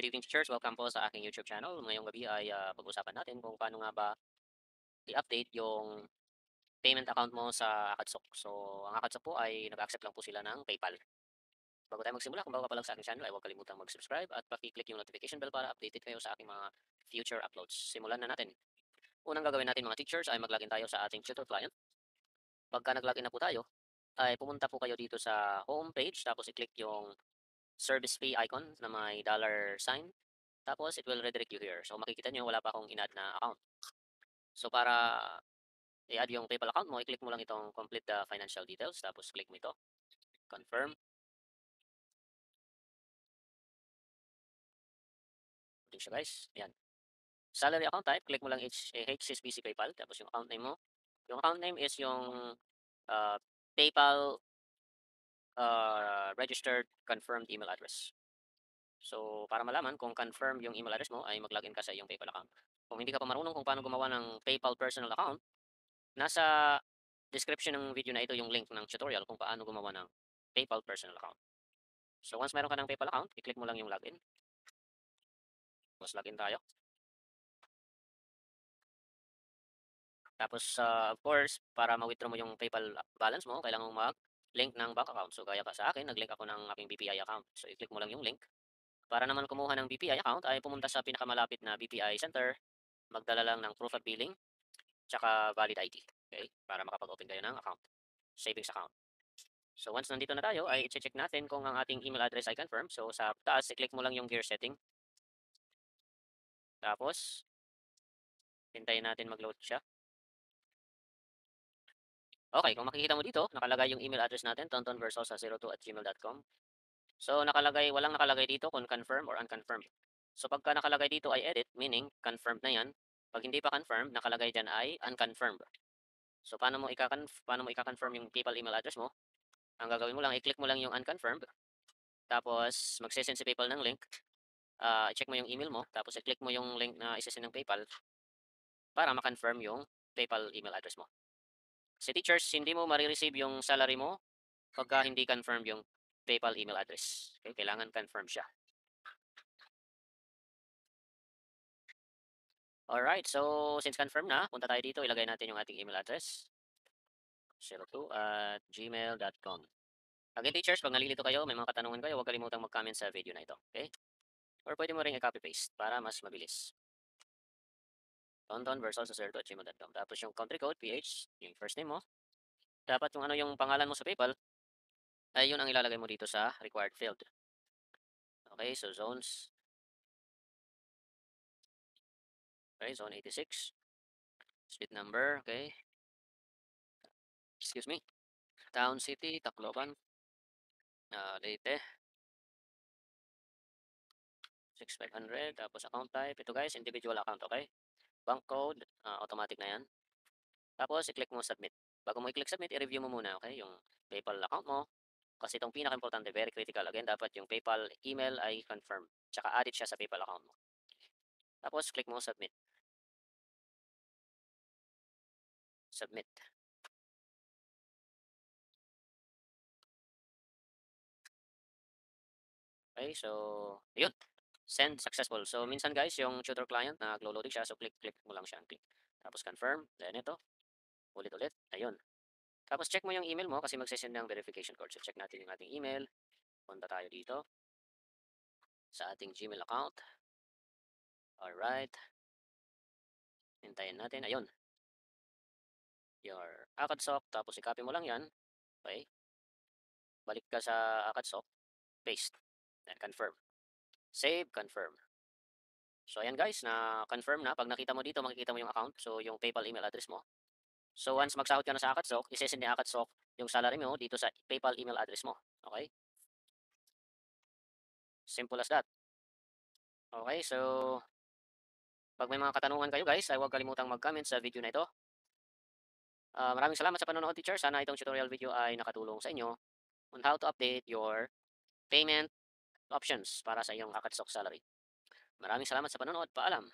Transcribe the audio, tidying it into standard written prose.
Good evening, teachers. Welcome po sa aking YouTube channel. Ngayong gabi ay pag-usapan natin kung paano nga ba i-update yung payment account mo sa Akadsok. So, ang Akadsok po ay nag-accept lang po sila ng PayPal. Bago tayo magsimula, kung bago ka pa lang sa aking channel, ay huwag kalimutang mag-subscribe at paki-click yung notification bell para updated kayo sa aking mga future uploads. Simulan na natin. Unang gagawin natin mga teachers ay mag-login tayo sa ating tutor client. Pagka nag-login na po tayo, ay pumunta po kayo dito sa home page, tapos i-click yung service fee icon na may dollar sign. Tapos, it will redirect you here. So, makikita nyo, wala pa akong in-add na account. So, para i-add yung PayPal account mo, i-click mo lang itong complete the financial details. Tapos, click mo ito. Confirm. Ito siya, guys. Ayan. Salary account type, click mo lang HSBC PayPal. Tapos, yung account name mo. Yung account name is yung uh, PayPal registered confirmed email address. So, para malaman kung confirm yung email address mo, ay mag-login ka sa iyong PayPal account. Kung hindi ka pa marunong kung paano gumawa ng PayPal personal account, nasa description ng video na ito yung link ng tutorial kung paano gumawa ng PayPal personal account. So once meron ka ng PayPal account, i-click mo lang yung login. Tapos login tayo. Tapos of course, para ma-withdraw mo yung PayPal balance mo, kailangan mo mag-link ng bank account. So gaya ka sa akin, nag-link ako ng aking BPI account. So i-click mo lang yung link. Para naman kumuha ng BPI account, ay pumunta sa pinakamalapit na BPI center, magdala lang ng proof of billing, tsaka valid ID. Okay? Para makapag-open kayo ng account. Savings account. So once nandito na tayo, ay i-check natin kung ang ating email address ay confirmed. So sa taas, i-click mo lang yung gear setting. Tapos, hintayin natin mag-load siya. Okay, kung makikita mo dito, nakalagay yung email address natin, tontonversosa02@gmail.com. So walang nakalagay dito kung confirm or unconfirmed. So pagka nakalagay dito ay edit, meaning confirmed na yan. Pag hindi pa confirmed, nakalagay dyan ay unconfirmed. So paano mo ika-confirm yung PayPal email address mo? Ang gagawin mo lang, i-click mo lang yung unconfirmed. Tapos magsisend si PayPal ng link. I-check mo yung email mo. Tapos i-click mo yung link na isesend ng PayPal para ma-confirm yung PayPal email address mo. Kasi teachers, hindi mo marireceive yung salary mo pagka hindi confirm yung PayPal email address. Okay, kailangan confirm siya. Alright, so since confirm na, punta tayo dito, ilagay natin yung ating email address. 02@gmail.com. Again teachers, pag nalilito kayo, may mga katanungan kayo, huwag kalimutang mag-comment sa video na ito. Okay? Or pwede mo ring i-copy-paste para mas mabilis. tontonversosa02@gmail.com. Tapos yung country code, PH, yung first name mo. Dapat yung yung pangalan mo sa PayPal, ay yun ang ilalagay mo dito sa required field. Okay, so zones. Okay, zone 86. Street number, okay. Excuse me. Town, city, Tacloban. Leyte. 6500. Tapos account type. Ito guys, individual account, okay. Bank code, automatic na yan. Tapos i-click mo submit. Bago mo i-click submit, i-review mo muna, okay, yung PayPal account mo. Kasi itong pinaka-importante, very critical. Again, dapat yung PayPal email ay confirm. Tsaka added siya sa PayPal account mo. Tapos click mo submit. Submit. Okay, so yun. Send successful. So minsan guys, yung tutor client naglo-loading siya, so click mo lang siya, click. Tapos confirm, then ito, ulit-ulit. Ayun. Tapos check mo yung email mo kasi magsisend ng verification code. So check natin yung ating email. Punta tayo dito sa ating Gmail account. Alright. Hintayin natin. Ayun. Your Akadsok. Tapos i-copy mo lang yan. Okay. Balik ka sa Akadsok. Paste. Then confirm. Save, confirm. So ayan guys, na confirm na. Pag nakita mo dito, makikita mo yung account. So yung PayPal email address mo. So once magsahod ka na sa Akadsok, isesend ni Akadsok yung salary mo dito sa PayPal email address mo. Okay? Simple as that. Okay, so pag may mga katanungan kayo guys, ay huwag kalimutang mag-comment sa video na ito. Maraming salamat sa panonood teacher. Sana itong tutorial video ay nakatulong sa inyo on how to update your payment options para sa iyong Akadsok salary. Maraming salamat sa panonood. Paalam.